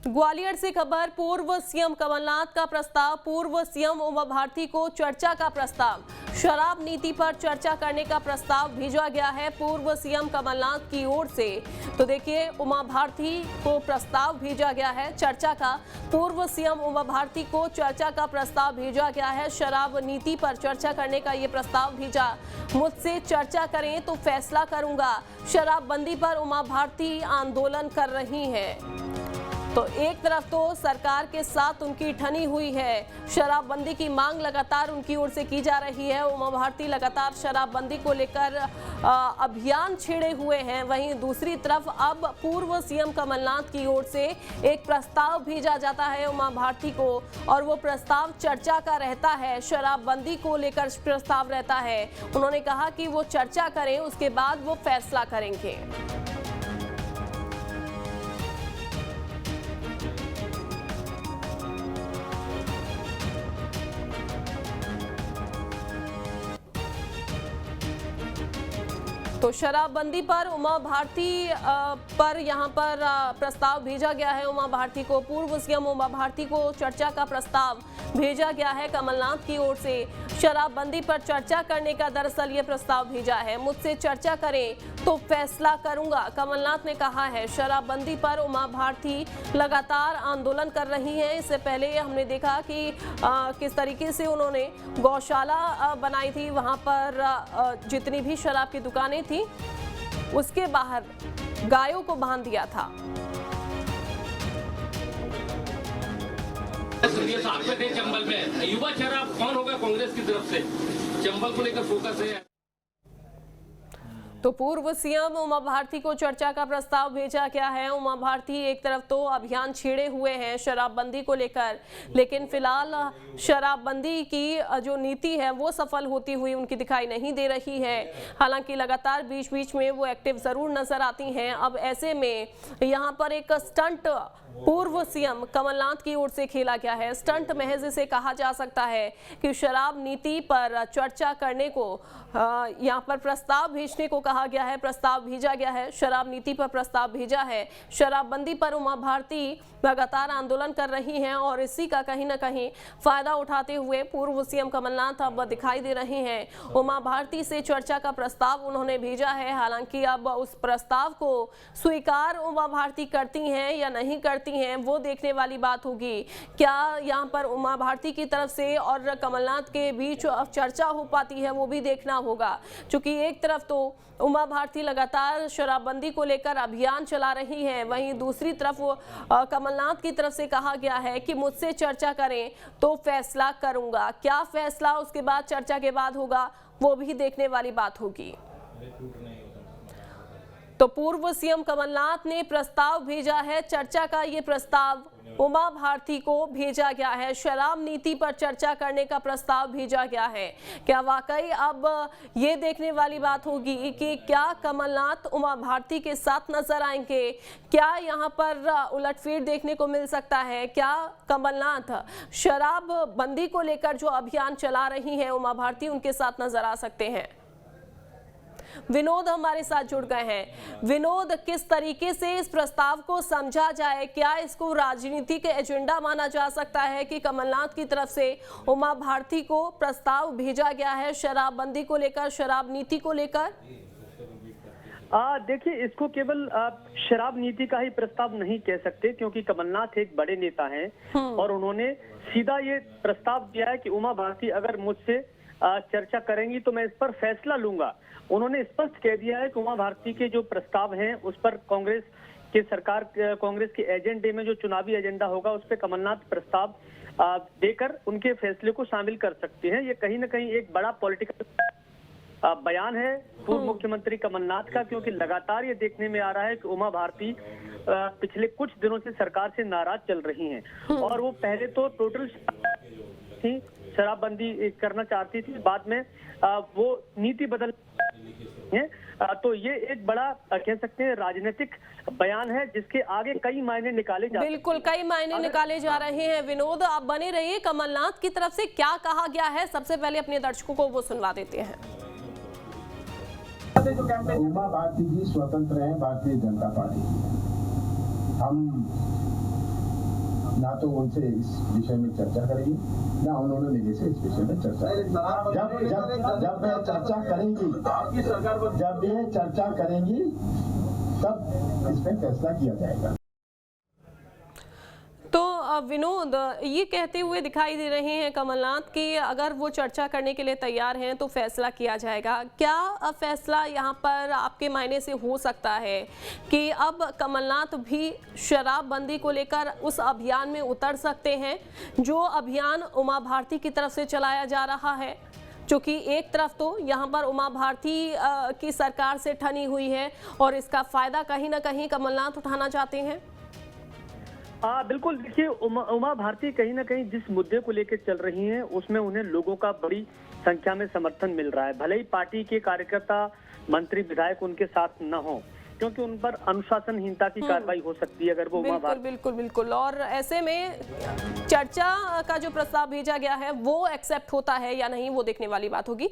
ग्वालियर से खबर, पूर्व सीएम कमलनाथ का प्रस्ताव, पूर्व सीएम उमा भारती को चर्चा का प्रस्ताव। शराब नीति पर चर्चा करने का प्रस्ताव भेजा गया है पूर्व सीएम कमलनाथ की ओर से। तो देखिए, उमा भारती को प्रस्ताव भेजा गया है चर्चा का। पूर्व सीएम उमा भारती को चर्चा का प्रस्ताव भेजा गया है। शराब नीति पर चर्चा करने का ये प्रस्ताव भेजा। मुझसे चर्चा करें तो फैसला करूंगा। शराबबंदी पर उमा भारती आंदोलन कर रही हैं। तो एक तरफ तो सरकार के साथ उनकी ठनी हुई है, शराबबंदी की मांग लगातार उनकी ओर से की जा रही है। उमा भारती लगातार शराबबंदी को लेकर अभियान छेड़े हुए हैं। वहीं दूसरी तरफ अब पूर्व सीएम कमलनाथ की ओर से एक प्रस्ताव भेजा जाता है उमा भारती को, और वो प्रस्ताव चर्चा का रहता है। शराबबंदी को लेकर प्रस्ताव रहता है। उन्होंने कहा कि वो चर्चा करें, उसके बाद वो फैसला करेंगे। तो शराबबंदी पर उमा भारती पर यहाँ पर प्रस्ताव भेजा गया है। उमा भारती को, पूर्व सीएम उमा भारती को चर्चा का प्रस्ताव भेजा गया है कमलनाथ की ओर से। शराबबंदी पर चर्चा करने का दरअसल ये प्रस्ताव भेजा है। मुझसे चर्चा करें तो फैसला करूंगा, कमलनाथ ने कहा है। शराबबंदी पर उमा भारती लगातार आंदोलन कर रही हैं। इससे पहले हमने देखा कि किस तरीके से उन्होंने गौशाला बनाई थी, वहां पर जितनी भी शराब की दुकानें थी उसके बाहर गायों को बांध दिया था। चंबल में युवा शराब कौन होगा कांग्रेस की तरफ से, चंबल को लेकर फोकस है। तो पूर्व सीएम उमा भारती को चर्चा का प्रस्ताव भेजा गया है। उमा भारती एक तरफ तो अभियान छेड़े हुए हैं शराबबंदी को लेकर, लेकिन फिलहाल शराबबंदी की जो नीति है वो सफल होती हुई उनकी दिखाई नहीं दे रही है। हालांकि लगातार बीच बीच में वो एक्टिव जरूर नजर आती हैं। अब ऐसे में यहाँ पर एक स्टंट पूर्व सीएम कमलनाथ की ओर से खेला गया है। स्टंट महज इसे कहा जा सकता है कि शराब नीति पर चर्चा करने को यहाँ पर प्रस्ताव भेजने को कहा गया है। प्रस्ताव भेजा गया है, शराब नीति पर प्रस्ताव भेजा है। शराबबंदी पर उमा भारती लगातार आंदोलन कर रही हैं और इसी का कहीं ना कहीं फायदा उठाते हुए पूर्व सीएम कमलनाथ अब दिखाई दे रहे हैं। उमा भारती से चर्चा का प्रस्ताव उन्होंने भेजा है। हालांकि अब उस प्रस्ताव को स्वीकार उमा भारती करती हैं या नहीं करती हैं वो देखने वाली बात होगी। क्या यहाँ पर उमा भारती की तरफ से और कमलनाथ के बीच चर्चा हो पाती है वो भी देखना होगा, क्योंकि एक तरफ तो उमा भारती लगातार शराबबंदी को लेकर अभियान चला रही हैं, वहीं दूसरी तरफ कमलनाथ की तरफ से कहा गया है कि मुझसे चर्चा करें तो फैसला करूंगा। क्या फैसला उसके बाद चर्चा के बाद होगा वो भी देखने वाली बात होगी। तो पूर्व सीएम कमलनाथ ने प्रस्ताव भेजा है, चर्चा का ये प्रस्ताव उमा भारती को भेजा गया है। शराब नीति पर चर्चा करने का प्रस्ताव भेजा गया है। क्या वाकई अब ये देखने वाली बात होगी कि क्या कमलनाथ उमा भारती के साथ नजर आएंगे? क्या यहाँ पर उलटफेर देखने को मिल सकता है? क्या कमलनाथ शराब बंदी को लेकर जो अभियान चला रही है उमा भारती उनके साथ नजर आ सकते हैं? विनोद हमारे साथ जुड़ गए हैं। विनोद, किस तरीके से इस प्रस्ताव को समझा जाए? क्या इसको राजनीतिक एजेंडा माना जा सकता है कि कमलनाथ की तरफ से उमा भारती को प्रस्ताव भेजा गया है शराबबंदी को लेकर, शराब नीति को लेकर? देखिए, इसको केवल शराब नीति का ही प्रस्ताव नहीं कह सकते, क्योंकि कमलनाथ एक बड़े नेता हैं और उन्होंने सीधा ये प्रस्ताव दिया है कि उमा भारती अगर मुझसे चर्चा करेंगी तो मैं इस पर फैसला लूंगा। उन्होंने स्पष्ट कह दिया है कि उमा भारती के जो प्रस्ताव हैं उस पर कांग्रेस के सरकार, कांग्रेस के एजेंडे में जो चुनावी एजेंडा होगा उस पर कमलनाथ प्रस्ताव देकर उनके फैसले को शामिल कर सकते हैं। ये कहीं ना कहीं एक बड़ा पॉलिटिकल बयान है पूर्व मुख्यमंत्री कमलनाथ का, क्योंकि लगातार ये देखने में आ रहा है कि उमा भारती पिछले कुछ दिनों से सरकार से नाराज चल रही हैं और वो पहले तो टोटल थी, शराबबंदी करना चाहती थी, बाद में वो नीति बदल है। तो ये एक बड़ा कह सकते हैं राजनीतिक बयान है जिसके आगे कई मायने निकाले जा बिल्कुल कई मायने निकाले जा रहे हैं। विनोद, आप बने रहिए। कमलनाथ की तरफ से क्या कहा गया है सबसे पहले अपने दर्शकों को वो सुनवा देते हैं। उमा भारती जी स्वतंत्र है भारतीय जनता पार्टी। हम ना तो उनसे इस विषय में चर्चा करेगी, ना उन्होंने मेरे से इस विषय में चर्चा करेगी। जब वे चर्चा करेंगी, जब ये चर्चा करेंगी तब इस पर फैसला किया जाएगा। तो विनोद, ये कहते हुए दिखाई दे रहे हैं कमलनाथ कि अगर वो चर्चा करने के लिए तैयार हैं तो फैसला किया जाएगा। क्या फैसला यहाँ पर आपके मायने से हो सकता है कि अब कमलनाथ भी शराबबंदी को लेकर उस अभियान में उतर सकते हैं जो अभियान उमा भारती की तरफ से चलाया जा रहा है? क्योंकि एक तरफ तो यहाँ पर उमा भारती की सरकार से ठनी हुई है और इसका फायदा कहीं ना कहीं कमलनाथ उठाना चाहते हैं। बिल्कुल, देखिए उमा भारती कहीं ना कहीं जिस मुद्दे को लेकर चल रही हैं उसमें उन्हें लोगों का बड़ी संख्या में समर्थन मिल रहा है। भले ही पार्टी के कार्यकर्ता, मंत्री, विधायक उनके साथ न हो, क्योंकि उन पर अनुशासनहीनता की कार्रवाई हो सकती है अगर वो उमा भारती। बिल्कुल बिल्कुल। और ऐसे में चर्चा का जो प्रस्ताव भेजा गया है वो एक्सेप्ट होता है या नहीं, वो देखने वाली बात होगी।